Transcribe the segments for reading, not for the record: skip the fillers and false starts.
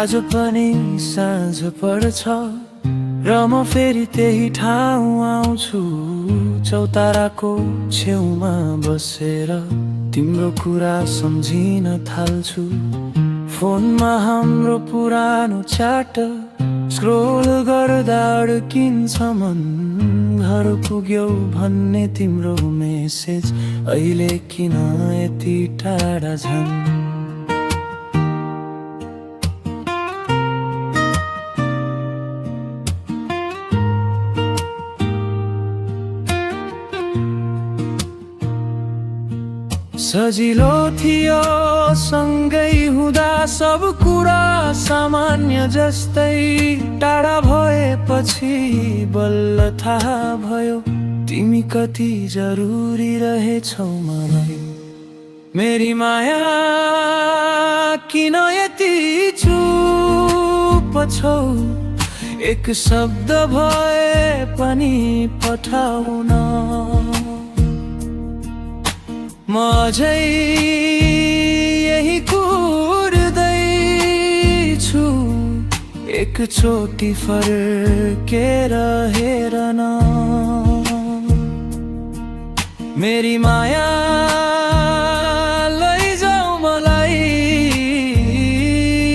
आज पनि साँझ पर्छ र म फेरि त्यही ठाउँ आउँछु। चौताराको छेउमा बसेर तिम्रो कुरा सम्झिन थाल्छु। फोनमा हाम्रो पुरानो च्याट स्क्रोल गर्दा अड्किन्छ मन। घर पुग्यौ भन्ने तिम्रो मेसेज अहिले किन यति टाढा झन्। सजिलो थियो सँगै हुँदा सब कुरा सामान्य जस्तै। टाढा भएपछि बल्ल थाहा भयो तिमी कति जरुरी रहेछौ मलाई। मेरी माया किन यति चुप छौ, एक शब्द भए पनि पठाउन। म अझै यही कुर्दैछु, एकचोटि फर्केर हेर न। मेरी माया लैजाऊ मलाई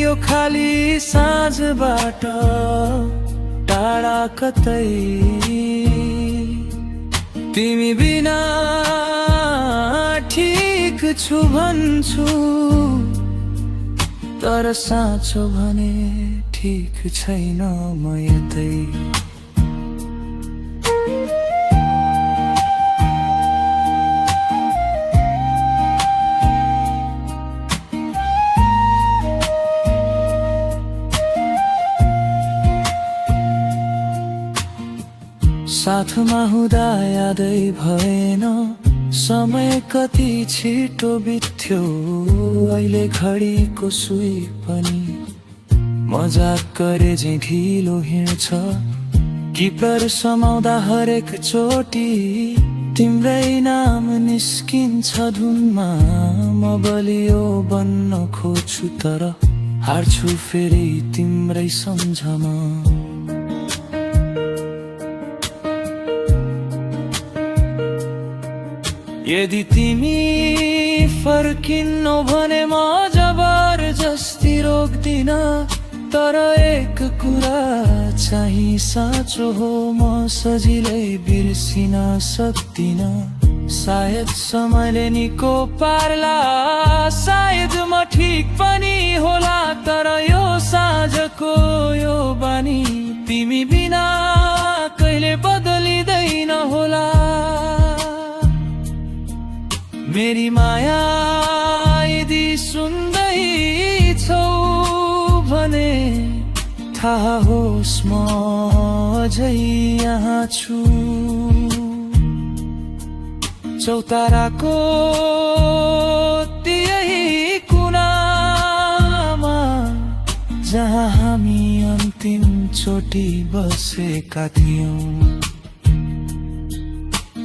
यो खाली साँझबाट टाढा कतै। तिमी बिना ठिक छु भन्छु, तर साँचो भने ठिक छैन म यतै। साथमा हुँदा यादै भएन समय कति छिटो बित्थ्यो। अहिले घडीको सुई पनि मजाक गरे झै ढिलो हिँड्छ। किपर समाउँदा हरेक चोटि तिम्रै नाम निस्किन्छ धुनमा। म बलियो बन्न खोज्छु तर हार्छु फेरि तिम्रै सम्झमा। यदि तिमी फर्किन्नौ भने म जबरजस्ती रोक्दिन, तर एक कुरा चाहिँ साँचो हो म सजिलै बिर्सिन सक्दिन। सायद समयले निको पार्ला, सायद म ठिक पनि होला, तर यो साँझको यो बानी तिमी बिना कहिले बदलिँदैन होला। मेरी माया यदि सुन्दै छौ भने थाहा होस् म अझै यहाँ छु। चौताराको त्यही कुनामा जहाँ हामी अन्तिम चोटि बसेका थियौं।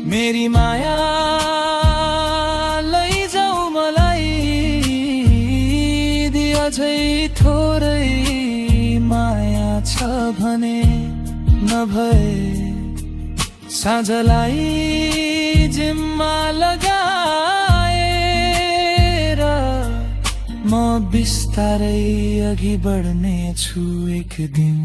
मेरी माया लैजाऊ मलाई अझै थोरै माया छ भने नभए साँझलाई जिम्मा लगाएर म बिस्तारै अघि बढ्ने छु एक दिन।